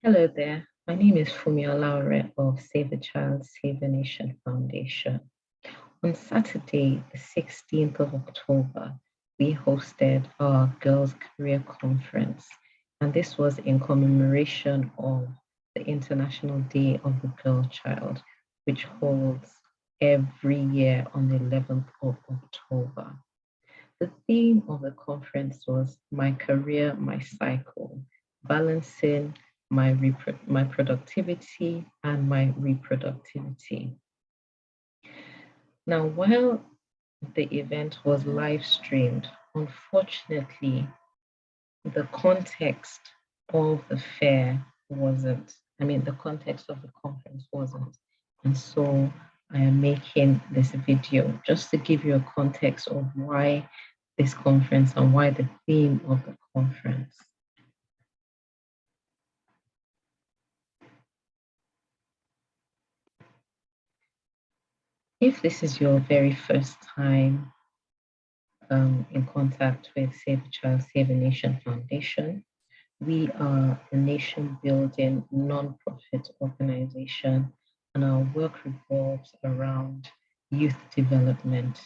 Hello there. My name is Fumi Olaore of Save the Child, Save the Nation Foundation. On Saturday, the 16th of October, we hosted our Girls Career Conference, and this was in commemoration of the International Day of the Girl Child, which holds every year on the 11th of October. The theme of the conference was My Career, My Cycle, balancing my productivity and my reproductivity. Now, while the event was live streamed, unfortunately, the context of the fair wasn't, the context of the conference wasn't. And so I am making this video just to give you a context of why this conference and why the theme of the conference. If this is your very first time in contact with Save the Child, Save the Nation Foundation, we are a nation building non-profit organization, and our work revolves around youth development.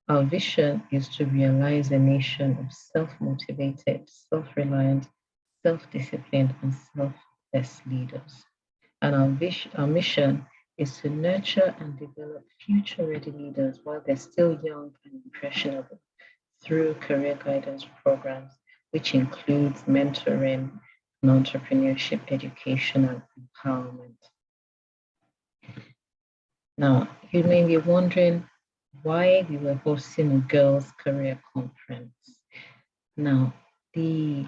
Our vision is to realize a nation of self-motivated, self-reliant, self-disciplined, and selfless leaders. And our mission is to nurture and develop future-ready leaders while they're still young and impressionable through career guidance programs, which includes mentoring and entrepreneurship education and empowerment. Now, you may be wondering why we were hosting a girls' career conference. Now, the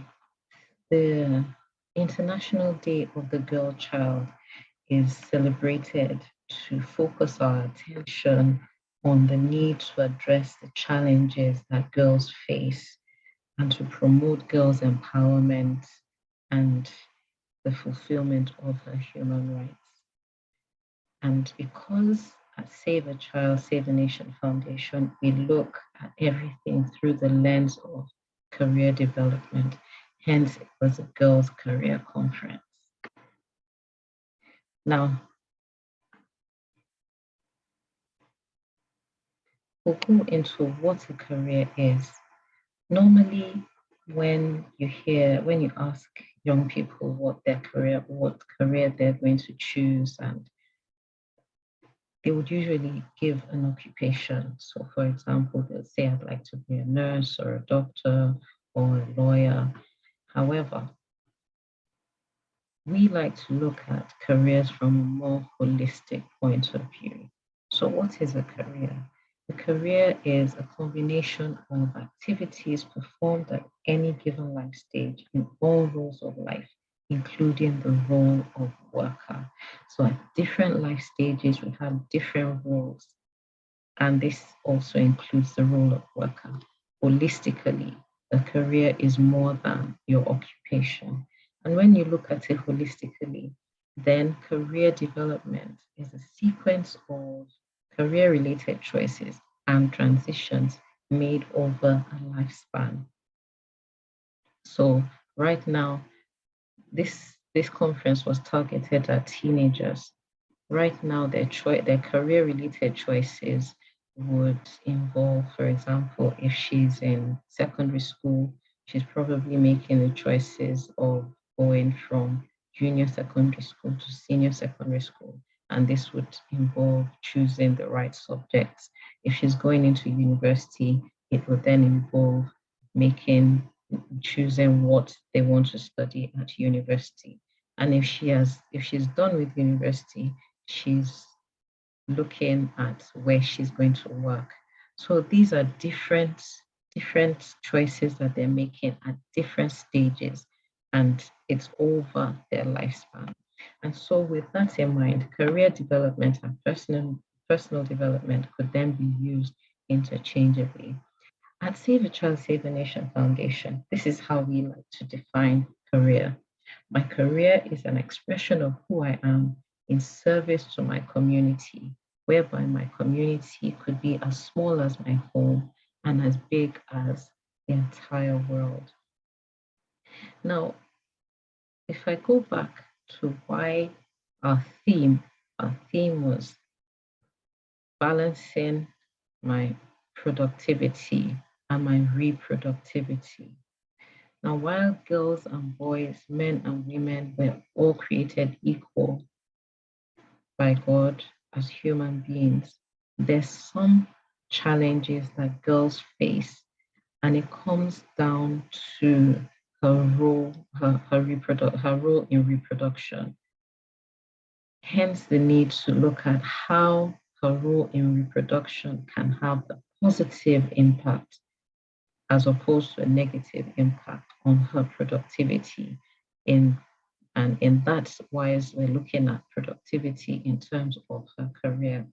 International Day of the Girl Child is celebrated to focus our attention on the need to address the challenges that girls face and to promote girls' empowerment and the fulfillment of their human rights. And because at Save a Child, Save the Nation Foundation, we look at everything through the lens of career development. Hence, it was a girls' career conference. Now, we'll go into what a career is. Normally, when you ask young people what career they're going to choose, and they would usually give an occupation. So, for example, they'll say, I'd like to be a nurse or a doctor or a lawyer. However, we like to look at careers from a more holistic point of view. So, what is a career? A career is a combination of activities performed at any given life stage in all roles of life, including the role of worker. So at different life stages, we have different roles, and this also includes the role of worker. Holistically, a career is more than your occupation. And when you look at it holistically, then career development is a sequence of career related choices and transitions made over a lifespan. So, right now, this conference was targeted at teenagers. Right now, their career related choices would involve, for example, if she's in secondary school, she's probably making the choices of going from junior secondary school to senior secondary school. And this would involve choosing the right subjects. If she's going into university, it would then involve making choosing what they want to study at university. And if she's done with university, she's looking at where she's going to work. So these are different choices that they're making at different stages, and it's over their lifespan. And so with that in mind, career development and personal development could then be used interchangeably. At Save a Child, Save the Nation Foundation, this is how we like to define career. My career is an expression of who I am in service to my community, whereby my community could be as small as my home and as big as the entire world. Now, if I go back to why our theme, our theme was balancing my productivity and my reproductivity. Now, while girls and boys, men and women were all created equal by God as human beings, there's some challenges that girls face, and it comes down to her role, her role in reproduction. Hence, the need to look at how her role in reproduction can have a positive impact as opposed to a negative impact on her productivity. In that wise, we're looking at productivity in terms of her career.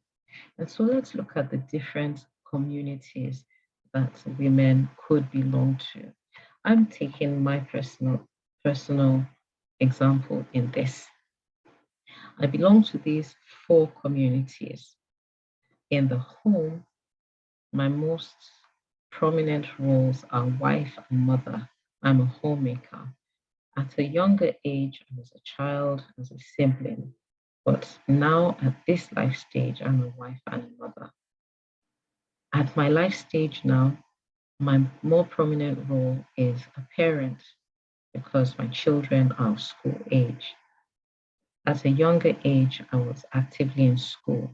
And so let's look at the different communities that women could belong to. I'm taking my personal example in this. I belong to these four communities. In the home, my most prominent roles are wife and mother. I'm a homemaker. At a younger age, I was a child, as a sibling, but now at this life stage, I'm a wife and a mother. At my life stage now, my more prominent role is a parent because my children are of school age. At a younger age, I was actively in school.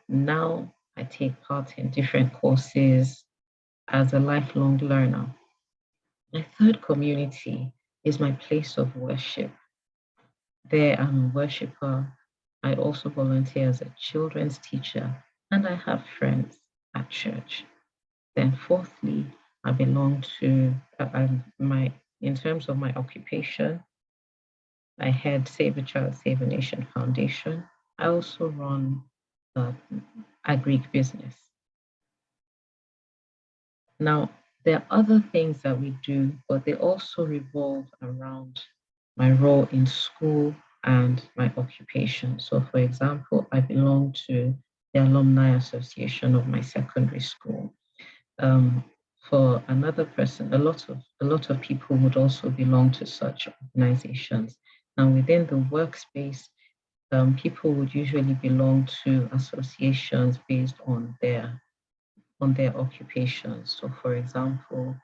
Now I take part in different courses as a lifelong learner. My third community is my place of worship. There, I'm a worshiper. I also volunteer as a children's teacher, and I have friends at church. Then, fourthly, I belong to in terms of my occupation, I head Save a Child, Save a Nation Foundation. I also run a Greek business. Now, there are other things that we do, but they also revolve around my role in school and my occupation. So, for example, I belong to the Alumni Association of my secondary school. For another person, a lot of people would also belong to such organizations. Now, within the workspace, people would usually belong to associations based on their occupations. So, for example,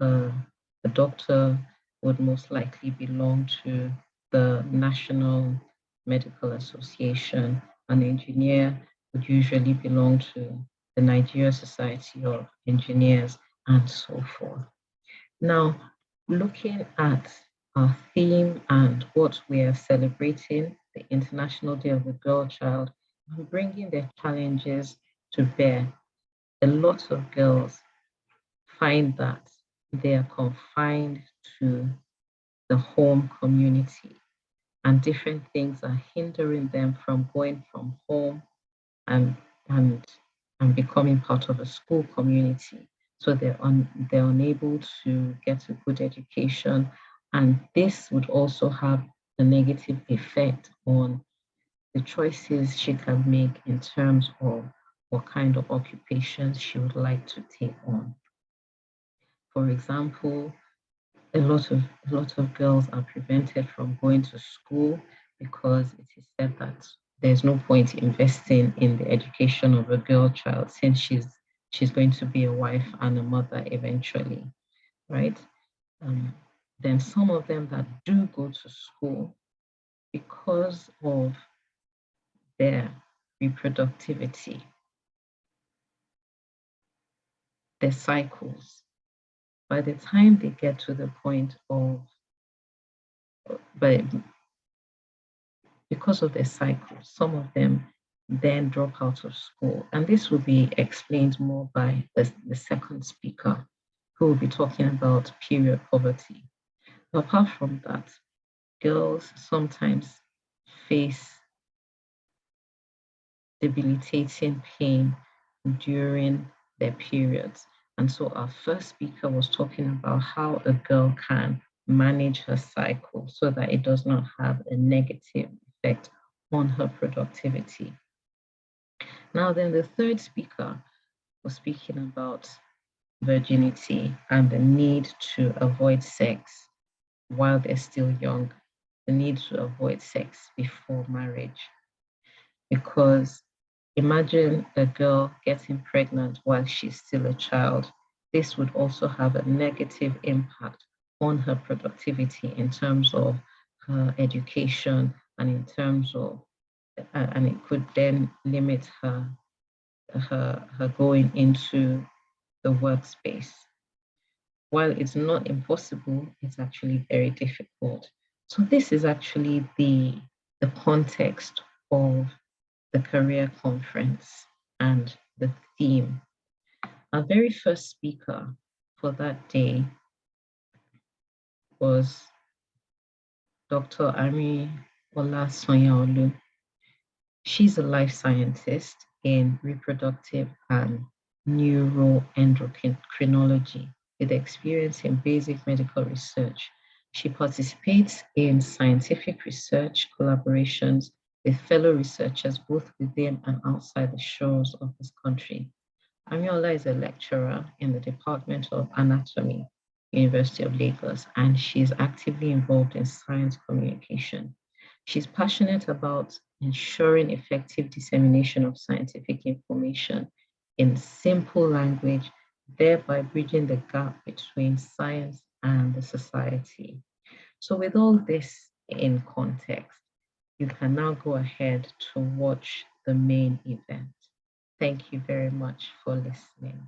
a doctor would most likely belong to the National Medical Association. An engineer would usually belong to the Nigeria Society of Engineers, and so forth. Now, looking at our theme and what we are celebrating, the International Day of the Girl Child, and bringing their challenges to bear. A lot of girls find that they are confined to the home community, and different things are hindering them from going from home and and and becoming part of a school community. So they're unable to get a good education, and this would also have a negative effect on the choices she can make in terms of what kind of occupations she would like to take on. For example, a lot of girls are prevented from going to school because it is said that there's no point investing in the education of a girl child since she's going to be a wife and a mother eventually, right? Um, then some of them that do go to school because of their reproductivity, their cycles, by the time they get to the point of, but because of their cycles, some of them then drop out of school. And this will be explained more by the second speaker, who will be talking about period poverty. Apart from that, girls sometimes face debilitating pain during their periods. And so our first speaker was talking about how a girl can manage her cycle so that it does not have a negative effect on her productivity. Now, then the third speaker was speaking about virginity and the need to avoid sex while they're still young, the need to avoid sex before marriage. Because imagine a girl getting pregnant while she's still a child. This would also have a negative impact on her productivity in terms of her education and in terms of, and it could then limit her going into the workspace. While it's not impossible, it's actually very difficult. So this is actually the context of the career conference and the theme. Our very first speaker for that day was Dr. Ami Ola Sonyaolu. She's a life scientist in reproductive and neuroendocrinology with experience in basic medical research. She participates in scientific research collaborations with fellow researchers both within and outside the shores of this country. Amiola is a lecturer in the Department of Anatomy, University of Lagos, and she's actively involved in science communication. She's passionate about ensuring effective dissemination of scientific information in simple language, thereby bridging the gap between science and the society. So with all this in context, you can now go ahead to watch the main event. Thank you very much for listening.